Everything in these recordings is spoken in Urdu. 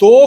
2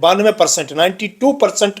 92%, 92%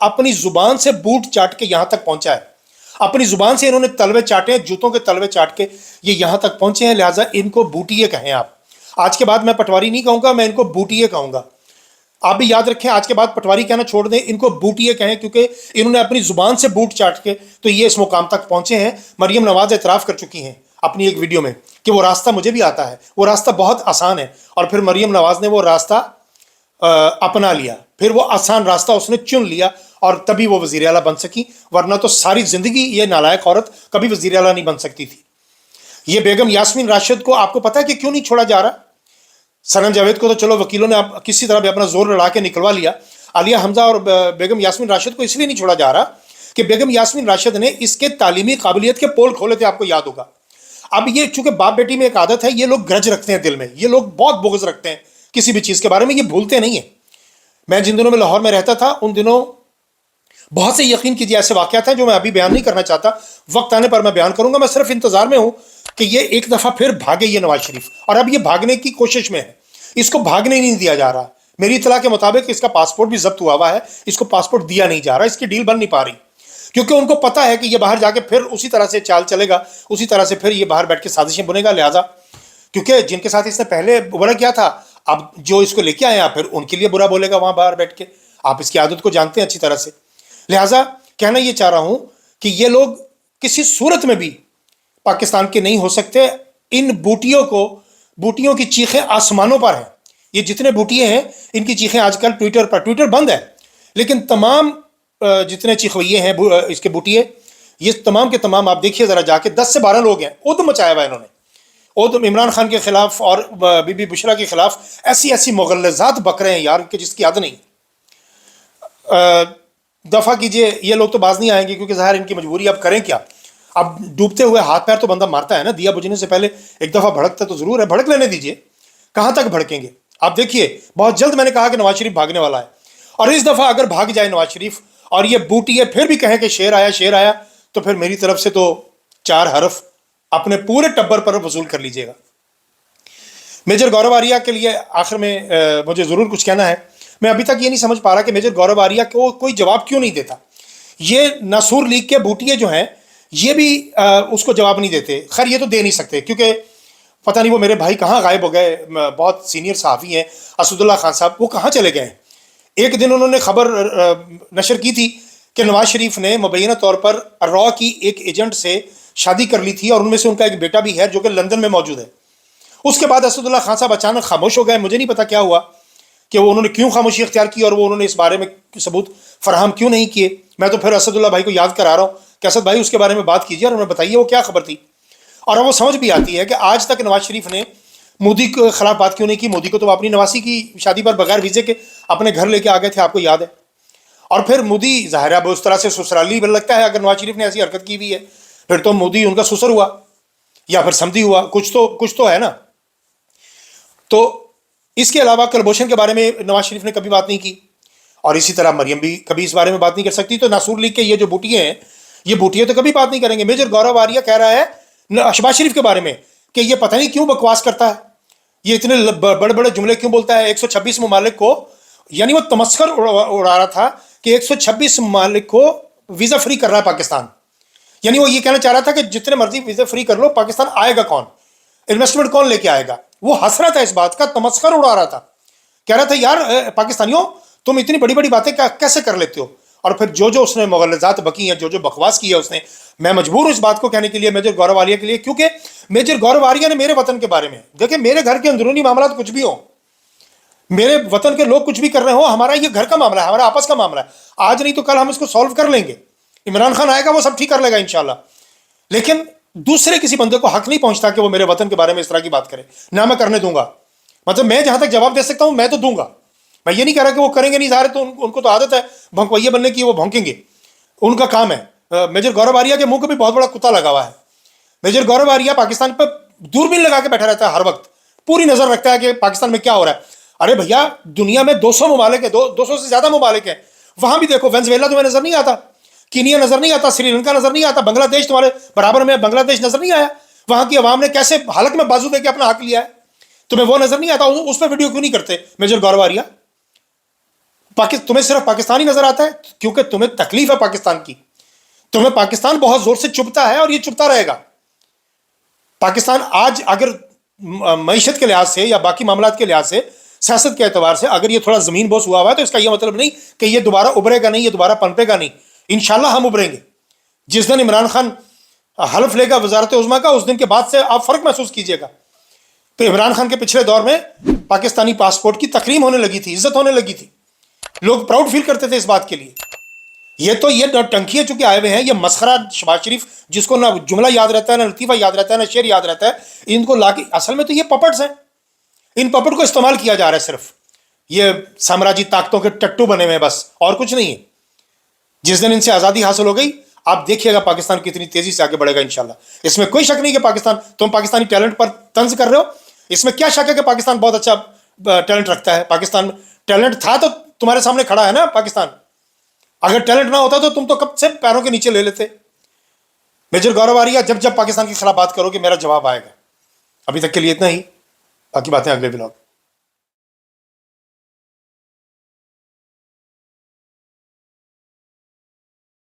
اپنی زبان سے بوٹ چاٹ کے یہاں تک پہنچا ہے، اپنی زبان سے انہوں نے تلوے چاٹے ہیں، جوتوں کے تلوے چاٹ کے یہ یہاں تک پہنچے ہیں، لہٰذا ان کو بوٹیے کہیں آپ۔ آج کے بعد میں پٹواری نہیں کہوں گا، میں ان کو بوٹیے کہوں گا۔ آپ بھی یاد رکھیں، آج کے بعد پٹواری کہنا چھوڑ دیں، ان کو بوٹیے کہیں، کیونکہ انہوں نے اپنی زبان سے بوٹ چاٹ کے تو یہ اس مقام تک پہنچے ہیں۔ مریم نواز اعتراف کر چکی ہیں اپنی ایک ویڈیو میں کہ وہ راستہ مجھے بھی آتا ہے، وہ راستہ بہت آسان ہے، اور پھر مریم نواز نے وہ راستہ اپنا لیا، پھر وہ آسان راستہ اس نے چن لیا، اور تبھی وہ وزیر اعلیٰ بن سکی، ورنہ تو ساری زندگی یہ نالائق عورت کبھی وزیر اعلیٰ نہیں بن سکتی تھی۔ یہ بیگم یاسمین راشد کو آپ کو پتا ہے کہ کیوں نہیں چھوڑا جا رہا؟ سنم جاوید کو تو چلو وکیلوں نے کسی طرح بھی اپنا زور لڑا کے نکلوا لیا، عالیہ حمزہ اور بیگم یاسمین راشد کو اس لیے نہیں چھوڑا جا رہا کہ بیگم یاسمین راشد نے اس کے تعلیمی قابلیت کے پول کھولے تھے، آپ کو یاد ہوگا۔ اب یہ چونکہ باپ بیٹی میں ایک عادت ہے، یہ لوگ گرج رکھتے ہیں دل میں، یہ لوگ بہت بغض رکھتے ہیں کسی بھی چیز کے بارے میں، یہ بھولتے نہیں ہیں۔ میں جن دنوں میں لاہور میں رہتا تھا ان دنوں بہت سے یقین کیجیے ایسے واقعات ہیں جو میں ابھی بیان نہیں کرنا چاہتا، وقت آنے پر میں بیان کروں گا۔ میں صرف انتظار میں ہوں کہ یہ ایک دفعہ پھر بھاگے یہ نواز شریف، اور اب یہ بھاگنے کی کوشش میں ہے، اس کو بھاگنے نہیں دیا جا رہا۔ میری اطلاع کے مطابق اس کا پاسپورٹ بھی ضبط ہوا ہے، اس کو پاسپورٹ دیا نہیں جا رہا، اس کی ڈیل بن نہیں پا رہی، کیونکہ ان کو پتا ہے کہ یہ باہر جا کے پھر اسی طرح سے چال چلے گا، اسی طرح سے پھر یہ باہر بیٹھ کے سازشیں بنے گا، لہٰذا کیونکہ جن کے ساتھ اس نے پہلے برا کیا تھا، اب جو اس کو لے کے آئے ہیں پھر ان کے لیے برا بولے گا وہاں باہر بیٹھ کے، آپ اس کی عادت کو جانتے ہیں اچھی طرح سے۔ لہٰذا کہنا یہ چاہ رہا ہوں کہ یہ لوگ کسی صورت میں بھی پاکستان کے نہیں ہو سکتے۔ ان بوٹیوں کی چیخیں آسمانوں پر ہیں، یہ جتنے بوٹیے ہیں ان کی چیخیں آج کل ٹویٹر بند ہے، لیکن تمام جتنے چیخویے ہیں اس کے بوٹیے، یہ تمام کے تمام آپ دیکھیے ذرا جا کے 10 سے 12 لوگ ہیں، عدم مچایا ہوا انہوں نے، عدم عمران خان کے خلاف اور بی بی بشرا کے خلاف ایسی مغلظات بک رہے ہیں یار کہ جس کی حد نہیں۔ دفع کیجئے، یہ لوگ تو باز نہیں آئیں گے کیونکہ ظاہر ان کی مجبوری، اب کریں کیا؟ اب ڈوبتے ہوئے ہاتھ پیر تو بندہ مارتا ہے نا، دیا بجھنے سے پہلے ایک دفعہ بھڑکتا تو ضرور ہے، بھڑک لینے دیجئے، کہاں تک بھڑکیں گے؟ آپ دیکھیے بہت جلد میں نے کہا کہ نواز شریف بھاگنے والا ہے، اور اس دفعہ اگر بھاگ جائے نواز شریف اور یہ بوٹیے پھر بھی کہیں کہ شیر آیا تو پھر میری طرف سے تو 4 حرف اپنے پورے ٹبر پر وصول کر لیجئے گا۔ میجر گورو آریہ کے لیے آخر میں مجھے ضرور کچھ کہنا ہے۔ میں ابھی تک یہ نہیں سمجھ پا رہا کہ میجر گورو آریہ کو کوئی جواب کیوں نہیں دیتا۔ یہ ناسور لیگ کے بوٹیے جو ہیں یہ بھی اس کو جواب نہیں دیتے، خیر یہ تو دے نہیں سکتے کیونکہ پتہ نہیں وہ میرے بھائی کہاں غائب ہو گئے، بہت سینئر صحافی ہیں اسد اللہ خان صاحب، وہ کہاں چلے گئے ہیں؟ ایک دن انہوں نے خبر نشر کی تھی کہ نواز شریف نے مبینہ طور پر را کی ایک ایجنٹ سے شادی کر لی تھی، اور ان میں سے ان کا ایک بیٹا بھی ہے جو کہ لندن میں موجود ہے۔ اس کے بعد اسد اللہ خان صاحب اچانک خاموش ہو گئے، مجھے نہیں پتا کیا ہوا کہ وہ انہوں نے کیوں خاموشی اختیار کی، اور وہ انہوں نے اس بارے میں ثبوت فراہم کیوں نہیں کیے۔ میں تو پھر اسد اللہ بھائی کو یاد کرا رہا ہوں کہ اسد بھائی اس کے بارے میں بات کیجیے اور ہمیں بتائیے وہ کیا خبر تھی۔ اور وہ سمجھ بھی آتی ہے کہ آج تک نواز شریف نے مودی کے خلاف بات کیوں نہیں کی۔ مودی کو تو اپنی نواسی کی شادی پر بغیر ویزے کے اپنے گھر لے کے آ گئے تھے، آپ کو یاد ہے۔ اور پھر مودی ظاہر ہے اس طرح سے سسرالی لگتا ہے، اگر نواز شریف نے ایسی حرکت کی ہوئی ہے پھر تو مودی ان کا سسر ہوا یا پھر سمدھی ہوا، کچھ تو ہے نا۔ تو اس کے علاوہ کلبھوشن کے بارے میں نواز شریف نے کبھی بات نہیں کی، اور اسی طرح مریم بھی کبھی اس بارے میں بات نہیں کر سکتی۔ تو ناسور لیگ کے یہ جو بوٹیے ہیں یہ بوٹیے تو کبھی بات نہیں کریں گے۔ میجر گورو آریہ کہہ رہا ہے شہباز شریف کے بارے میں کہ یہ پتہ نہیں کیوں بکواس کرتا ہے، یہ اتنے بڑے بڑے جملے کیوں بولتا ہے 126 ممالک کو، یعنی وہ تمسخر اڑا رہا تھا کہ 126 ممالک کو ویزا فری کر رہا ہے پاکستان، یعنی وہ یہ کہنا چاہ رہا تھا کہ جتنے مرضی ویزا فری کر لو، پاکستان آئے گا کون، انویسٹمنٹ کون لے کے آئے گا۔ وہ ہنس رہا تھا اس بات کا، تمسخر اڑا رہا تھا، کہہ رہا تھا یار پاکستانیوں تم اتنی بڑی بڑی باتیں کیسے کر لیتے ہو۔ اور پھر جو اس نے مغلظات بکی ہیں، جو بکواس کی ہے اس نے، میں مجبور ہوں اس بات کو کہنے کے لیے میجر گورو آریہ کے لیے، کیونکہ میجر گورو آریہ نے میرے وطن کے بارے میں، دیکھیں میرے گھر کے اندرونی معاملات کچھ بھی ہوں، میرے وطن کے لوگ کچھ بھی کر رہے ہوں، ہمارا یہ گھر کا معاملہ ہے، ہمارا آپس کا معاملہ ہے، آج نہیں تو کل ہم اس کو سالو کر لیں گے، عمران خان آئے گا وہ سب ٹھیک کر لے گا انشاءاللہ۔ لیکن دوسرے کسی بندے کو حق نہیں پہنچتا کہ وہ میرے وطن کے بارے میں اس طرح کی بات کرے، نہ میں کرنے دوں گا۔ مطلب میں جہاں تک جواب دے سکتا ہوں میں تو دوں گا، میں یہ نہیں کہہ رہا کہ وہ کریں گے نہیں، ظاہر ہے تو ان کو تو عادت ہے بھونکوئیے بننے کی، وہ بھونکیں گے، ان کا کام ہے۔ میجر گورو آریہ کے منہ کو بھی بہت بڑا کتا لگا ہوا ہے۔ میجر گورو آریہ پاکستان پہ دوربین لگا کے بیٹھا رہتا ہے، ہر وقت پوری نظر رکھتا ہے کہ پاکستان میں کیا ہو رہا ہے۔ ارے بھیا دنیا میں 200 ممالک ہیں، 200 سے زیادہ ممالک ہیں، وہاں بھی دیکھو، وینزویلا تمہیں نظر نہیں آتا، کینیا نظر نہیں آتا، سری لنکا نظر نہیں آتا، بنگلہ دیش تمہارے برابر میں، بنگلہ دیش نظر نہیں آیا، وہاں کی عوام نے کیسے حلق میں بازو دے کے اپنا حق لیا ہے، تمہیں وہ نظر نہیں آتا، اس پہ ویڈیو کیوں نہیں کرتے میجر گورو آریہ؟ تمہیں صرف پاکستان ہی نظر آتا ہے کیونکہ تمہیں تکلیف ہے پاکستان کی. تمہیں پاکستان بہت زور سے چبھتا ہے اور یہ چبھتا رہے گا. پاکستان آج اگر معیشت کے لحاظ سے یا باقی معاملات کے لحاظ سے، سیاست کے اعتبار سے اگر یہ تھوڑا زمین بوس ہوا ہے تو اس کا یہ مطلب نہیں کہ یہ دوبارہ ابھرے گا نہیں، یہ دوبارہ پنپے گا نہیں. انشاءاللہ ہم ابھریں گے. جس دن عمران خان حلف لے گا وزارت عظمیٰ کا، اس دن کے بعد سے آپ فرق محسوس کیجئے گا. تو عمران خان کے پچھلے دور میں پاکستانی پاسپورٹ کی تکریم ہونے لگی تھی، عزت ہونے لگی تھی، لوگ پراؤڈ فیل کرتے تھے اس بات کے لیے. یہ ٹنکی ہے چونکہ آئے ہوئے ہیں، یہ مسخرہ شہباز شریف جس کو نہ جملہ یاد رہتا ہے، نہ لطیفہ یاد رہتا ہے، نہ شعر یاد رہتا ہے، ان کو لا کے اصل میں تو یہ پپٹس ہیں. ان پپٹ کو استعمال کیا جا رہا ہے، صرف یہ سامراجی طاقتوں کے ٹٹو بنے ہوئے ہیں بس، اور کچھ نہیں ہے. جس دن ان سے آزادی حاصل ہو گئی آپ دیکھیے گا پاکستان کتنی تیزی سے آگے بڑھے گا انشاءاللہ. اس میں کوئی شک نہیں کہ تم پاکستانی ٹیلنٹ پر طنز کر رہے ہو. اس میں کیا شک ہے کہ پاکستان بہت اچھا ٹیلنٹ رکھتا ہے. پاکستان میں ٹیلنٹ تھا تو تمہارے سامنے کھڑا ہے نا پاکستان. اگر ٹیلنٹ نہ ہوتا تو تم تو کب سے پیروں کے نیچے لے لیتے. میجر گورو آریہ، جب پاکستان کے خلاف بات کرو کہ میرا جواب آئے گا. ابھی تک کے لیے اتنا ہی، باقی باتیں اگلے ولاگ.